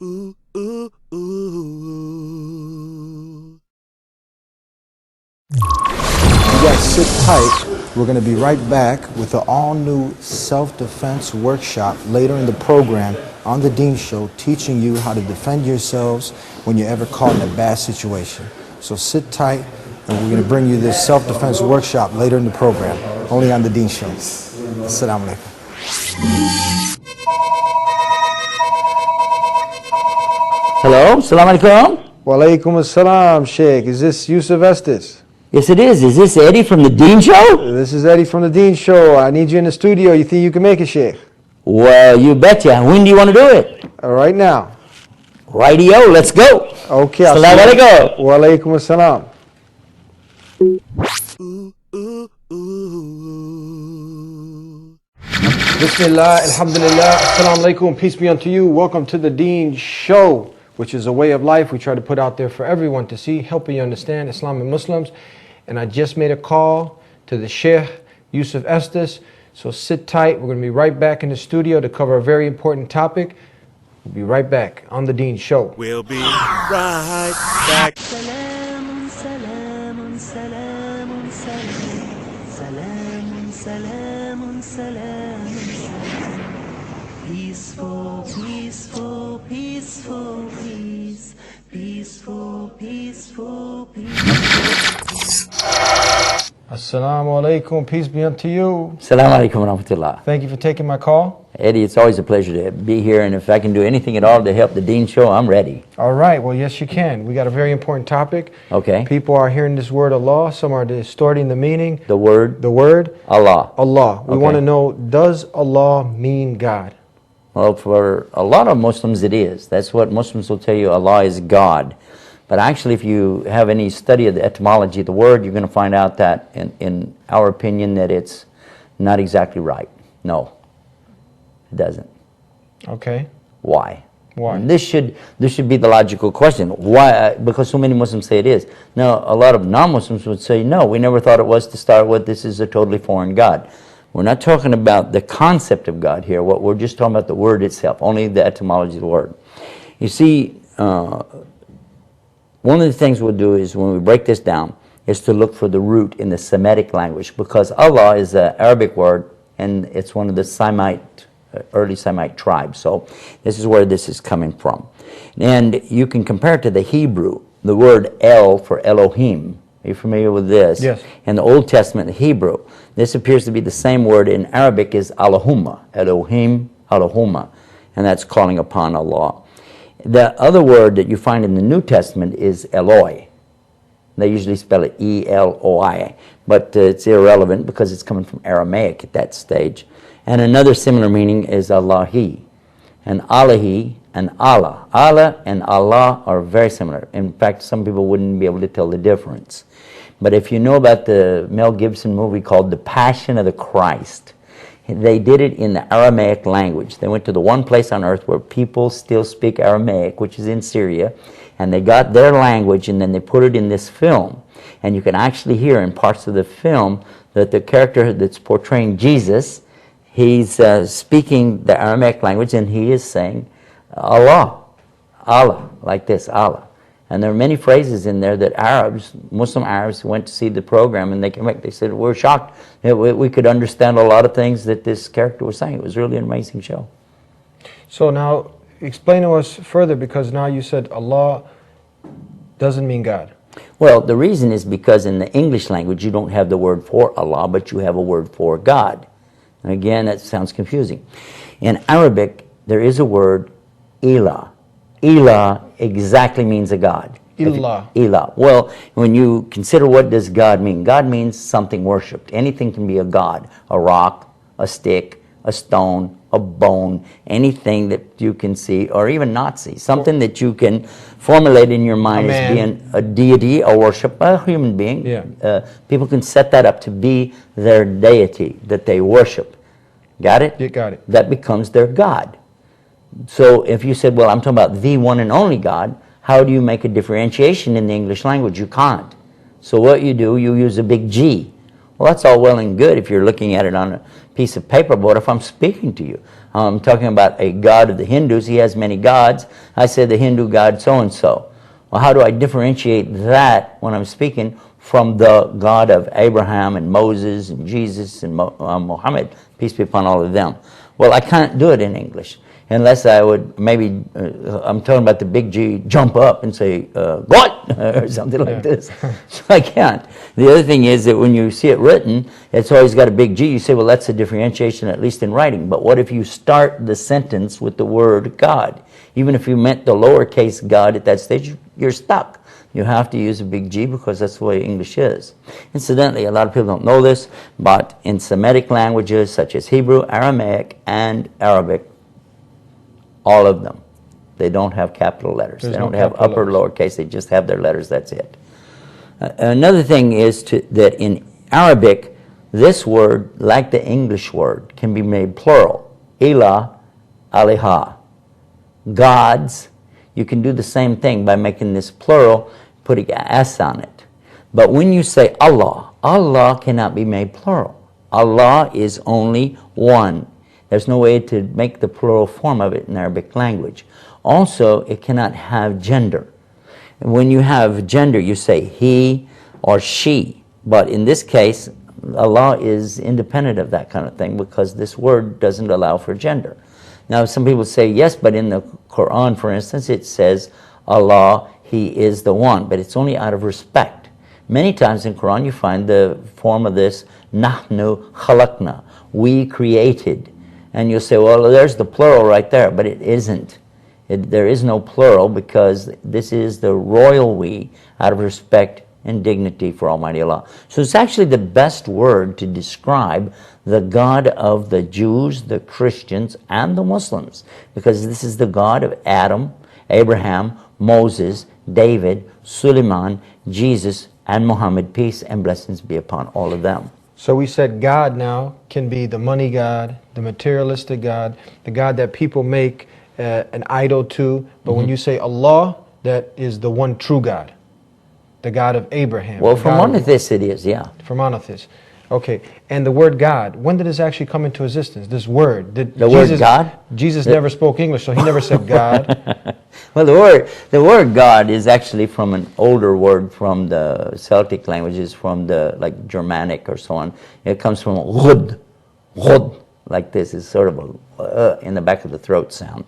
Ooh, ooh, ooh. You guys sit tight. We're going to be right back with an all-new self-defense workshop later in the program on the Deen Show, teaching you how to defend yourselves when you're ever caught in a bad situation. So sit tight, and we're going to bring you this self-defense workshop later in the program, only on the Deen Show. Assalamu alaikum. Hello, Assalamu alaikum. Wa alaikum assalam, Sheikh. Is this Yusuf Estes? Yes, it is. Is this Eddie from the Deen Show? This is Eddie from the Deen Show. I need you in the studio. You think you can make it, Sheikh? Well, you betcha. When do you want to do it? Right now. Rightio, let's go. Okay. Assalamu alaikum. Wa alaikum assalam. Ooh, ooh, ooh. Bismillah, alhamdulillah, assalamu alaikum, peace be unto you. Welcome to the Deen Show, which is a way of life we try to put out there for everyone to see, helping you understand Islam and Muslims. And I just made a call to the Sheikh, Yusuf Estes. So sit tight. We're going to be right back in the studio to cover a very important topic. We'll be right back on the Deen Show. We'll be right back. سلام سلام سلام سلام سلام سلام Peaceful, peaceful, peaceful, peace. Peaceful, peaceful, peaceful. Assalamu alaikum, peace be unto you. Assalamu alaikum wa rahmatullah. Thank you for taking my call. Eddie, it's always a pleasure to be here, and if I can do anything at all to help the Deen Show, I'm ready. All right, well, yes, you can. We got a very important topic. Okay. People are hearing this word Allah. Some are distorting the meaning. The word? The word? Allah. Allah. We Okay. want to know, does Allah mean God? Well, for a lot of Muslims it is. That's what Muslims will tell you, Allah is God. But actually, if you have any study of the etymology of the word, you're going to find out that, in our opinion, that it's not exactly right. No, it doesn't. Okay. Why? Why? And this should be the logical question. Why? Because so many Muslims say it is. Now, a lot of non-Muslims would say, no, we never thought it was to start with. This is a totally foreign God. We're not talking about the concept of God here. What we're just talking about the word itself, only the etymology of the word. You see, one of the things we'll do is, when we break this down, is to look for the root in the Semitic language, because Allah is an Arabic word, and it's one of the early Semite tribes. So this is where this is coming from. And you can compare it to the Hebrew, the word El for Elohim. Are you familiar with this? Yes. In the Old Testament, the Hebrew, this appears to be the same word in Arabic as Allahumma, Elohim, Allahumma, and that's calling upon Allah. The other word that you find in the New Testament is Eloi. They usually spell it E-L-O-I, but it's irrelevant because it's coming from Aramaic at that stage. And another similar meaning is Allahi. And Allahi and Allah. Allah and Allah are very similar. In fact, some people wouldn't be able to tell the difference. But if you know about the Mel Gibson movie called The Passion of the Christ, they did it in the Aramaic language. They went to the one place on earth where people still speak Aramaic, which is in Syria, and they got their language and then they put it in this film. And you can actually hear in parts of the film that the character that's portraying Jesus, he's speaking the Aramaic language, and he is saying Allah, Allah, like this, Allah. And there are many phrases in there that Muslim Arabs went to see the program, and they came back, they said, we're shocked. We could understand a lot of things that this character was saying. It was really an amazing show. So now, explain to us further, because now you said Allah doesn't mean God. Well, the reason is because in the English language, you don't have the word for Allah, but you have a word for God. And again, that sounds confusing. In Arabic, there is a word, Ilah. Ilah exactly means a God. Ilah. Ilah. Well, when you consider what does God mean, God means something worshipped. Anything can be a God. A rock, a stick, a stone, a bone, anything that you can see or even not see. Something that you can formulate in your mind as being a deity, a worship, a human being. Yeah. People can set that up to be their deity that they worship. Got it? You got it. That becomes their God. So if you said, well, I'm talking about the one and only God, how do you make a differentiation in the English language? You can't. So what you do, you use a big G Well, that's all well and good if you're looking at it on a piece of paper, but if I'm speaking to you, I'm talking about a God of the Hindus. He has many gods. I say the Hindu God so-and-so. Well, how do I differentiate that when I'm speaking from the God of Abraham and Moses and Jesus and Muhammad, peace be upon all of them? Well, I can't do it in English unless I would maybe, I'm talking about the big G, jump up and say, what? Or something like this. So I can't. The other thing is that when you see it written, it's always got a big G. You say, well, that's a differentiation, at least in writing. But what if you start the sentence with the word God? Even if you meant the lowercase God at that stage, you're stuck. You have to use a big G because that's the way English is. Incidentally, a lot of people don't know this, but in Semitic languages such as Hebrew, Aramaic, and Arabic, all of them, they don't have capital letters. They don't have upper, lowercase. They just have their letters. That's it. Another thing is that in Arabic, this word, like the English word, can be made plural. Ilah, aliha. Gods. You can do the same thing by making this plural, putting an S on it. But when you say Allah, Allah cannot be made plural. Allah is only one. There's no way to make the plural form of it in Arabic language. Also, it cannot have gender. When you have gender, you say he or she. But in this case, Allah is independent of that kind of thing because this word doesn't allow for gender. Now, some people say, yes, but in the Quran, for instance, it says, Allah, He is the one, but it's only out of respect. Many times in Quran, you find the form of this, Nahnu khalaqna, we created. And you'll say, well, there's the plural right there, but it isn't. There is no plural because this is the royal we out of respect and dignity for Almighty Allah. So it's actually the best word to describe the God of the Jews, the Christians, and the Muslims, because this is the God of Adam, Abraham, Moses, David, Suleiman, Jesus, and Muhammad. Peace and blessings be upon all of them. So we said God now can be the money God, the materialistic God, the God that people make an idol to. But when you say Allah, that is the one true God, the God of Abraham. Well, for monotheists it is, yeah. For monotheists. Okay. And the word God, when did this actually come into existence? This word. Did the Jesus, word God? Jesus never spoke English, so he never said God. Well, the word God is actually from an older word from the Celtic languages, from the like Germanic or so on. It comes from Rud, like this. Is sort of a in the back of the throat sound.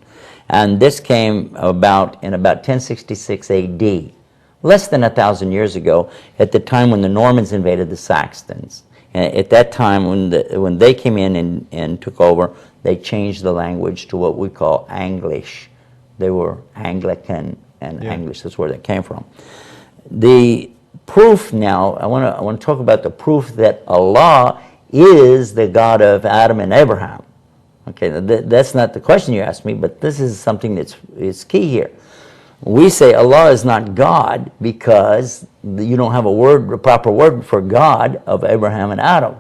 And this came about in about 1066 A.D., less than 1,000 years ago, at the time when the Normans invaded the Saxons. At that time, when they came in and took over, they changed the language to what we call Anglish. They were Anglican and English. That's where they came from. The proof now, I want to talk about the proof that Allah is the God of Adam and Abraham. Okay, that's not the question you asked me, but this is something is key here. We say Allah is not God because you don't have a proper word for God of Abraham and Adam.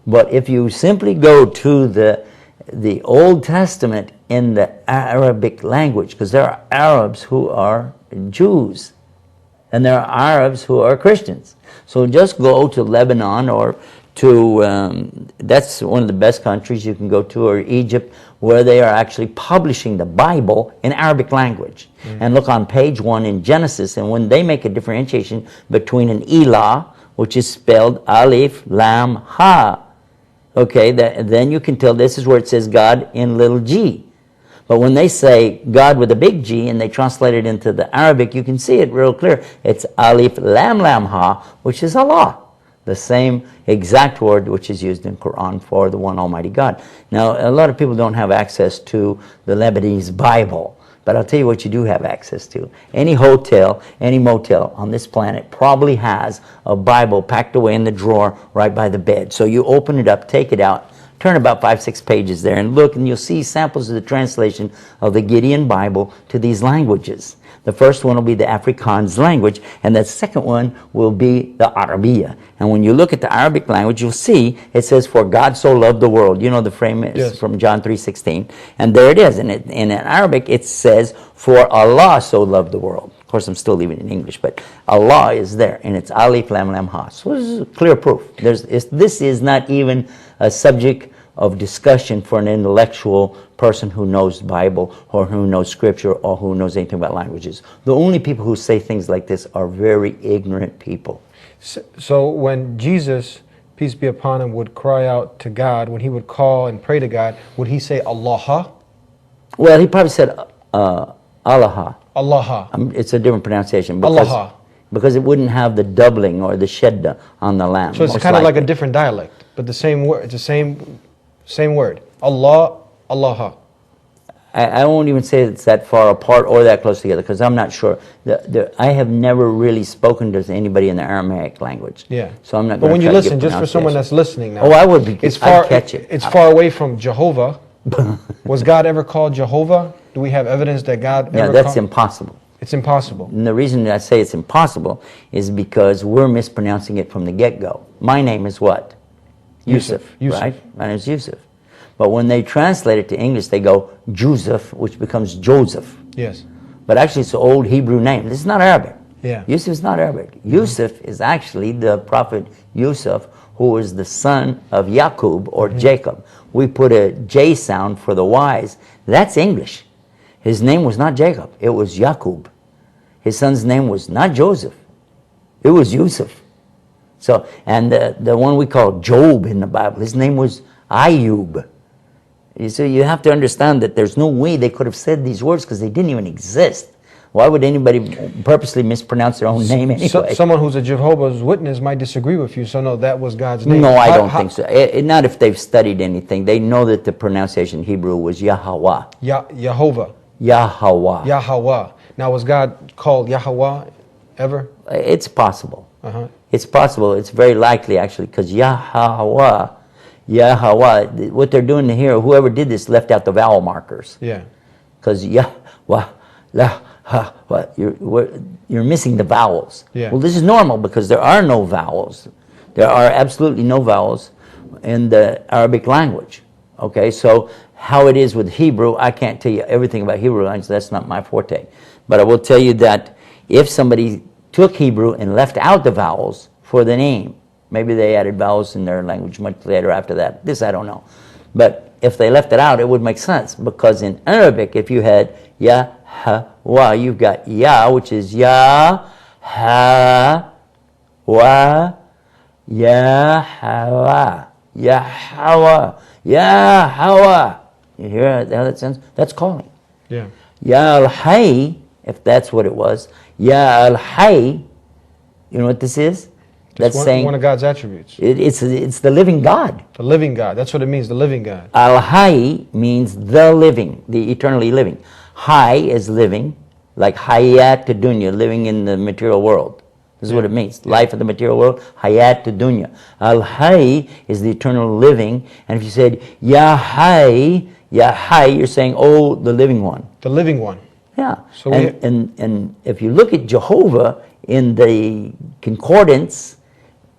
But if you simply go to the Old Testament in the Arabic language, because there are Arabs who are Jews, and there are Arabs who are Christians. So just go to Lebanon or to, that's one of the best countries you can go to, or Egypt, where they are actually publishing the Bible in Arabic language. And look on page 1 in Genesis, and when they make a differentiation between an Ilah, which is spelled Alif, Lam, Ha, okay, then you can tell this is where it says God in little g. But when they say God with a big G and they translate it into the Arabic, you can see it real clear. It's Alif, Lam, Lam, Ha, which is Allah. The same exact word which is used in Quran for the one Almighty God. Now, a lot of people don't have access to the Lebanese Bible, but I'll tell you what you do have access to. Any hotel, any motel on this planet probably has a Bible packed away in the drawer right by the bed. So you open it up, take it out, turn about 5-6 pages there and look, and you'll see samples of the translation of the Gideon Bible to these languages. The first one will be the Afrikaans language, and the second one will be the Arabiya. And when you look at the Arabic language, you'll see it says, "For God so loved the world." You know the frame is from John 3:16. And there it is. And in Arabic, it says, "For Allah so loved the world." course, I'm still leaving it in English, but Allah is there, and it's Alif Lam Lam Ha. So this is clear proof. This is not even a subject of discussion for an intellectual person who knows Bible or who knows Scripture or who knows anything about languages. The only people who say things like this are very ignorant people. So when Jesus, peace be upon him, would cry out to God, when he would call and pray to God, would he say Allah? Well, he probably said Allah. Allah. It's a different pronunciation Allah. because it wouldn't have the doubling or the shedda on the lam. So it's kind of like a different dialect, but the same word. It's the same word. Allah, Allah. I won't even say it's that far apart or that close together because I'm not sure. I have never really spoken to anybody in the Aramaic language. Yeah. So I'm not. But when you listen, just for someone that's listening now. Oh, I would be. I'd catch it. It's far away from Jehovah. Was God ever called Jehovah? Do we have evidence that God ever called? Yeah, that's impossible. It's impossible. And the reason I say it's impossible is because we're mispronouncing it from the get-go. My name is what? Yusuf. Right? My name is Yusuf. But when they translate it to English, they go Joseph, which becomes Joseph. Yes. But actually, it's an old Hebrew name. This is not Arabic. Yeah. Yusuf is not Arabic. Yusuf is actually the prophet Yusuf, who was the son of Yaqub or Jacob. We put a J sound for the Y's. That's English. His name was not Jacob. It was Yaqub. His son's name was not Joseph. It was Yusuf. So, and the one we call Job in the Bible, his name was Ayub. So you have to understand that there's no way they could have said these words because they didn't even exist. Why would anybody purposely mispronounce their own name anyway? Someone who's a Jehovah's Witness might disagree with you, so no, that was God's name. No, I don't think so. Not if they've studied anything. They know that the pronunciation in Hebrew was Yahweh. Yehovah. Yahweh. Yahweh. Now, was God called Yahweh ever? It's possible. Uh-huh. It's possible. It's very likely, actually, because Yahweh, what they're doing here, whoever did this left out the vowel markers. Yeah. Because Yahweh, you're missing the vowels. Yeah. Well, this is normal because there are no vowels. There are absolutely no vowels in the Arabic language. Okay, so how it is with Hebrew, I can't tell you everything about Hebrew language. That's not my forte. But I will tell you that if somebody took Hebrew and left out the vowels for the name, maybe they added vowels in their language much later after that. This I don't know. But if they left it out, it would make sense. Because in Arabic, if you had Ya, Ha, Wa, you've got Ya, which is Ya, Ha, Wa, Ya, Hawa, Ya, Hawa, Ya, Hawa. You hear how that sounds? That's calling. Yeah. Ya al-Hayy, if that's what it was, Ya al-Hayy, you know what this is? That's saying one of God's attributes. It's the living God. The living God. That's what it means, the living God. Al-Hayy means the living, the eternally living. Hayy is living, like Hayat Dunya, living in the material world. This is what it means. Life of the material world, Hayat Dunya. Al-Hayy is the eternal living. And if you said, Ya Hayy, you're saying, oh, the living one. The living one. Yeah. So and if you look at Jehovah in the concordance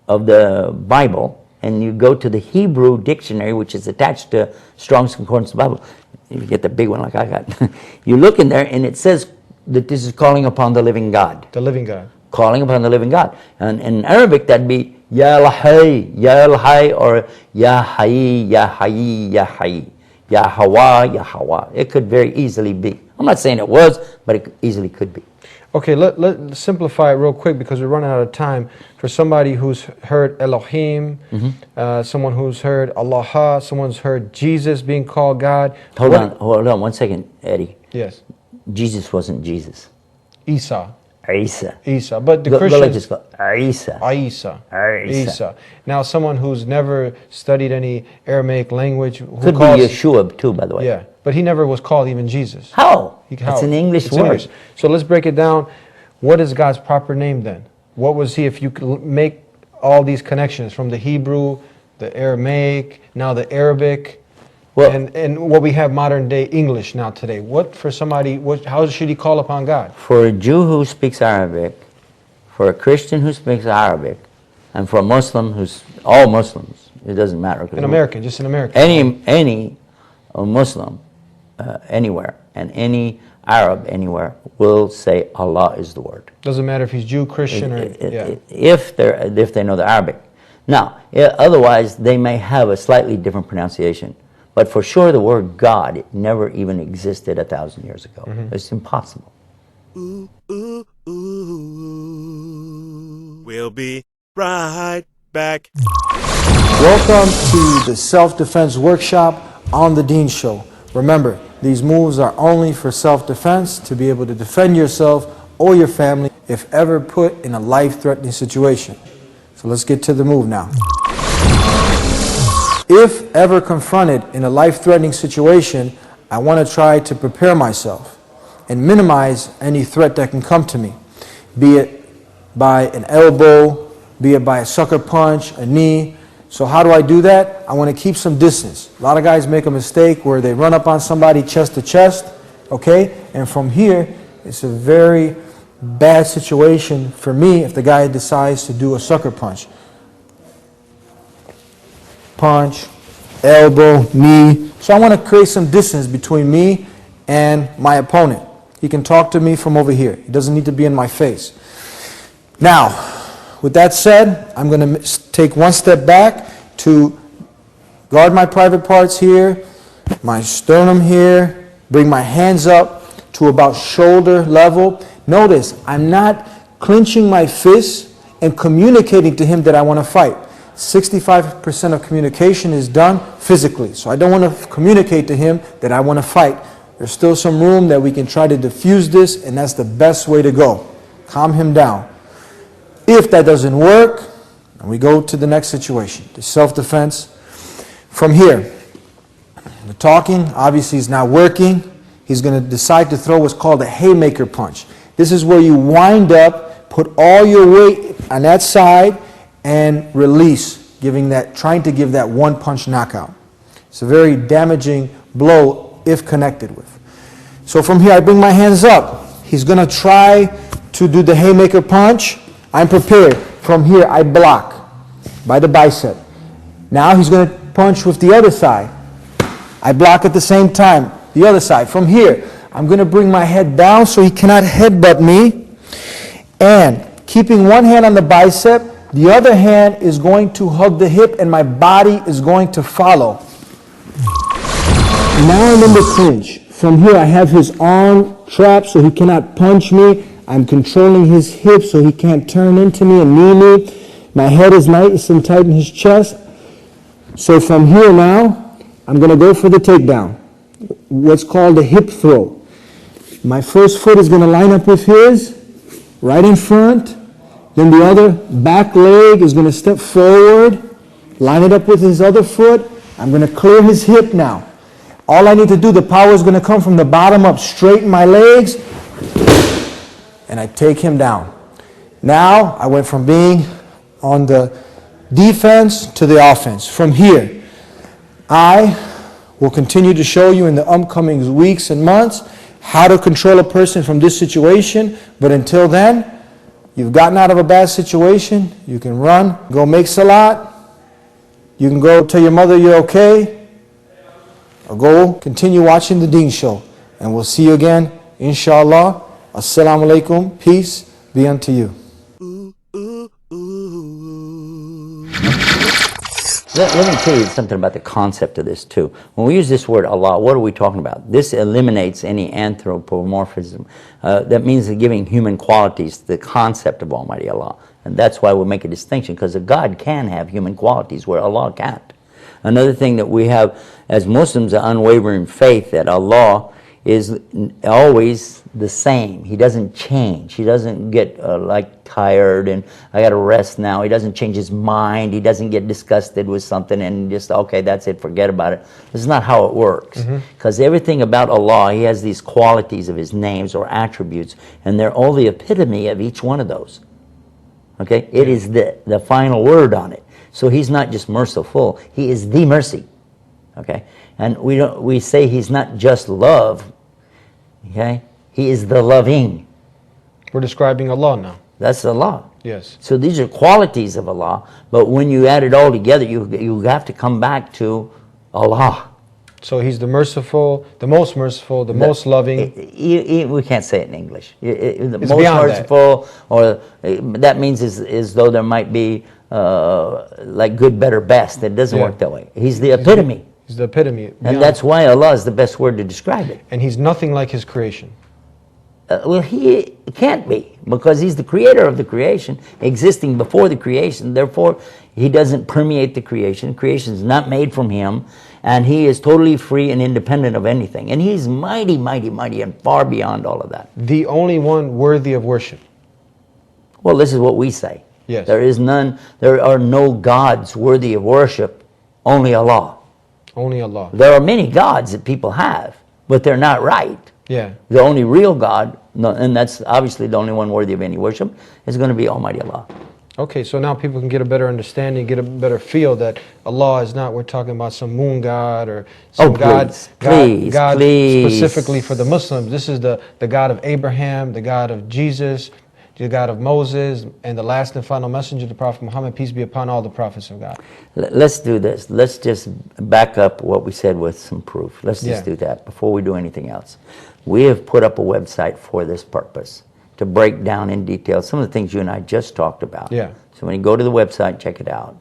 of the Bible, and you go to the Hebrew dictionary, which is attached to Strong's Concordance of the Bible, you get the big one like I got, you look in there and it says that this is calling upon the living God. The living God. Calling upon the living God. And in Arabic that'd be Ya al-Hayy, or Ya Hayy, Ya Hayy, Ya Hayy, Ya Hawa, Ya Hawa. It could very easily be. I'm not saying it was, but it easily could be. Okay, let's simplify it real quick because we're running out of time. For somebody who's heard Elohim, someone who's heard Allah, someone's heard Jesus being called God. Hold on 1 second, Eddie. Yes. Jesus wasn't Jesus. Isa. Isa. But the Christians... Christians... Go just go, Isa. Now, someone who's never studied any Aramaic language... Could be Yeshua too, by the way. Yeah, but he never was called even Jesus. How? It's an English word. English. So let's break it down. What is God's proper name then? What was he, if you could make all these connections from the Hebrew, the Aramaic, now the Arabic... Well, and what we have modern day English now today. What for somebody, how should he call upon God? For a Jew who speaks Arabic, for a Christian who speaks Arabic, and for a Muslim who's, all Muslims, it doesn't matter. An American, just an American. Any Muslim, anywhere, and any Arab anywhere will say Allah is the word. Doesn't matter if he's Jew, Christian, or If they know the Arabic. Now, otherwise they may have a slightly different pronunciation. But for sure the word God, it never even existed 1,000 years ago. It's impossible. Ooh, ooh, ooh. We'll be right back. Welcome to the self-defense workshop on the Deen Show. Remember, these moves are only for self-defense, to be able to defend yourself or your family if ever put in a life-threatening situation. So let's get to the move now. If ever confronted in a life-threatening situation, I want to try to prepare myself and minimize any threat that can come to me, be it by an elbow, be it by a sucker punch, a knee. So how do I do that? I want to keep some distance. A lot of guys make a mistake where they run up on somebody chest to chest, okay? And from here, it's a very bad situation for me if the guy decides to do a sucker punch. Punch, elbow, knee. So I want to create some distance between me and my opponent. He can talk to me from over here. He doesn't need to be in my face. Now, with that said, I'm going to take one step back to guard my private parts here, my sternum here, bring my hands up to about shoulder level. Notice, I'm not clenching my fists and communicating to him that I want to fight. 65% of communication is done physically. So I don't want to communicate to him that I want to fight. There's still some room that we can try to diffuse this, and that's the best way to go. Calm him down. If that doesn't work, we go to the next situation, the self-defense. From here, the talking obviously is not working. He's going to decide to throw what's called a haymaker punch. This is where you wind up, put all your weight on that side, and release, trying to give that one punch knockout. It's a very damaging blow if connected with. So from here, I bring my hands up. He's going to try to do the haymaker punch. I'm prepared. From here, I block by the bicep. Now he's going to punch with the other side. I block at the same time, the other side. From here, I'm going to bring my head down so he cannot headbutt me. And keeping one hand on the bicep, the other hand is going to hug the hip and my body is going to follow. Now I'm in the clinch. From here, I have his arm trapped so he cannot punch me. I'm controlling his hips so he can't turn into me and knee me. My head is nice and tight in his chest. So from here now, I'm going to go for the takedown. What's called a hip throw. My first foot is going to line up with his, right in front. Then the other back leg is going to step forward, line it up with his other foot. I'm going to clear his hip now. All I need to do, the power is going to come from the bottom up, straighten my legs, and I take him down. Now, I went from being on the defense to the offense. From here, I will continue to show you in the upcoming weeks and months how to control a person from this situation. But until then, you've gotten out of a bad situation, you can run, go make salat, you can go tell your mother you're okay, or go continue watching the Deen Show. And we'll see you again, inshallah. Assalamu alaikum, peace be unto you. Ooh, ooh, ooh. Let me tell you something about the concept of this too. When we use this word Allah, what are we talking about? This eliminates any anthropomorphism. That means giving human qualities to the concept of Almighty Allah. And that's why we make a distinction, because a God can have human qualities where Allah can't. Another thing that we have as Muslims, an unwavering faith that Allah is always the same. He doesn't change. He doesn't get like tired and I got to rest now. He doesn't change his mind. He doesn't get disgusted with something and just, okay, that's it, forget about it. This is not how it works. Because everything about Allah, He has these qualities of His names or attributes, and they're all the epitome of each one of those. Okay? It is the final word on it. So He's not just merciful. He is the mercy. Okay? And we say He's not just love. Okay? He is the loving. We're describing Allah now. That's Allah. Yes. So these are qualities of Allah, but when you add it all together, you have to come back to Allah. So he's the merciful, the most loving. We can't say it in English. The It's most beyond merciful, or that means is though there might be like good, better, best. It doesn't Yeah. work that way. He's the epitome. He's the epitome. And beyond. that's why Allah is the best word to describe it. And he's nothing like his creation. Well, he can't be, because he's the creator of the creation, existing before the creation. Therefore, he doesn't permeate the creation. Creation is not made from him, and he is totally free and independent of anything. And he's mighty, mighty, mighty, and far beyond all of that. The only one worthy of worship. Well, this is what we say. Yes. There are no gods worthy of worship, only Allah. Only Allah. There are many gods that people have, but they're not right. Yeah. The only real God, and that's obviously the only one worthy of any worship, is going to be Almighty Allah. Okay, so now people can get a better understanding, get a better feel that Allah is not, we're talking about some moon god or some God specifically for the Muslims. This is the God of Abraham, the God of Jesus, the God of Moses, and the last and final messenger, the Prophet Muhammad, peace be upon all the prophets of God. Let's do this. Let's just back up what we said with some proof. Let's just do that before we do anything else. We have put up a website for this purpose, to break down in detail some of the things you and I just talked about. Yeah. So when you go to the website, check it out.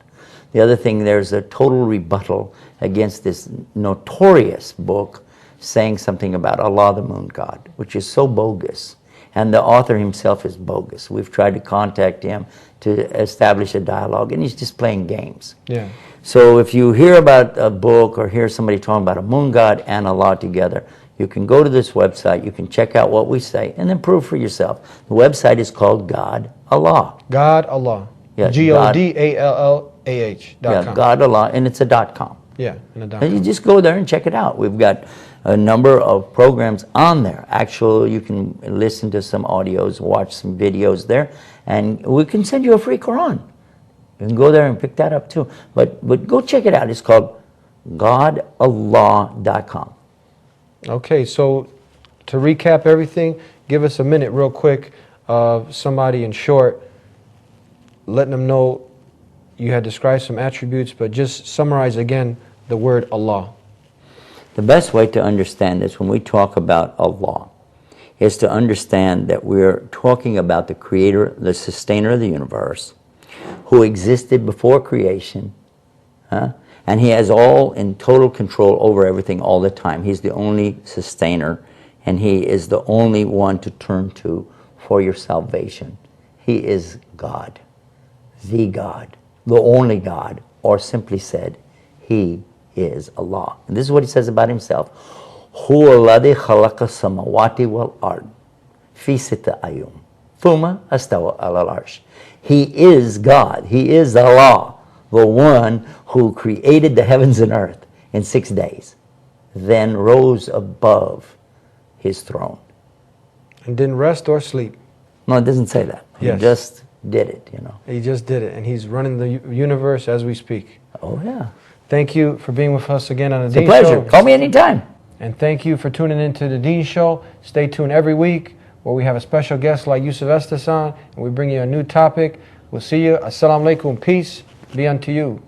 The other thing, there's a total rebuttal against this notorious book saying something about Allah, the moon god, which is so bogus. And the author himself is bogus. We've tried to contact him to establish a dialogue, and he's just playing games. Yeah. So if you hear about a book or hear somebody talking about a moon god and Allah together, you can go to this website, you can check out what we say, and then prove for yourself. The website is called God Allah. God Allah. Yeah, GODALLAH.com. Yeah, God Allah, and it's a .com. Yeah, and a dot And you com. just go there and check it out. We've got a number of programs on there. Actually, you can listen to some audios, watch some videos there, and we can send you a free Quran. You can go there and pick that up too. But go check it out. It's called godallah.com. Okay, so to recap everything, give us a minute real quick of somebody in short, letting them know you had described some attributes, but just summarize again the word Allah. The best way to understand this when we talk about Allah is to understand that we're talking about the creator, the sustainer of the universe, who existed before creation, and he has all in total control over everything all the time. He's the only sustainer, and he is the only one to turn to for your salvation. He is God, the only God, or simply said, he is Allah. And this is what he says about himself. هُوَ الَّذِي خَلَقَ السَّمَاوَاتِ وَالْأَرْضِ فِي سِتَّةِ أَيَّامٍ ثُمَّ اسْتَوَى عَلَى الْعَرْشِ. He is God. He is Allah, the one who created the heavens and earth in 6 days, then rose above his throne. And didn't rest or sleep. No, it doesn't say that. Yes. He just did it, He just did it, and he's running the universe as we speak. Oh, yeah. Thank you for being with us again on the It's a Deen pleasure. Show. Call me anytime. And thank you for tuning into the Deen Show. Stay tuned every week where we have a special guest like Yusuf Estes on, and we bring you a new topic. We'll see you. Assalamu alaikum. Peace be unto you.